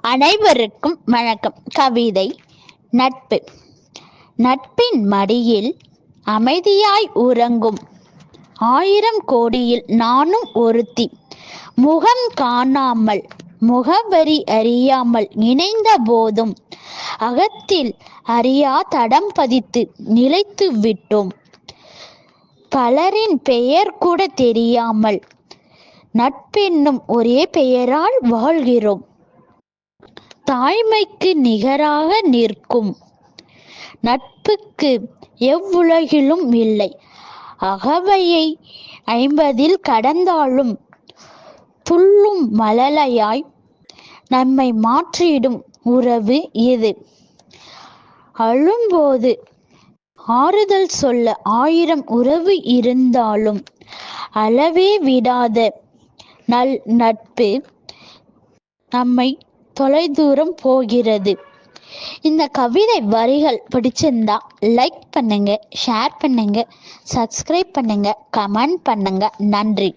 அனைவருக்கும் வணக்கம். கவிதை நட்பு. நட்பின் மடியில் அமைதியாய் உறங்கும் 1000 கோடியில் நானும் ஒருத்தி. முகம் காணாமல் முகவரி அறியாமல் இணைந்த போதும் அகத்தில் அறியா தடம் பதித்து நிலைத்து விட்டோம். பலரின் பெயர் கூட தெரியாமல் நட்பென்னும் ஒரே பெயரால் வாழ்கிறோம். தாய்மைக்கு நிகராக நிற்கும் நட்புக்கு எவ்வுலகிலும் இல்லை. அகவையை 50 கடந்தாலும் துள்ளும் மழலையாய் நம்மை மாற்றிடும் உறவு இது. அழும்போது ஆறுதல் சொல்ல 1000 உறவு இருந்தாலும் அளவே விடாத நல் நட்பு நம்மை தொலைதூரம் போகிறது. இந்த கவிதை வரிகள் பிடிச்சிருந்தா லைக் பண்ணுங்க, ஷேர் பண்ணுங்க, சப்ஸ்கிரைப் பண்ணுங்க, கமெண்ட் பண்ணுங்க. நன்றி.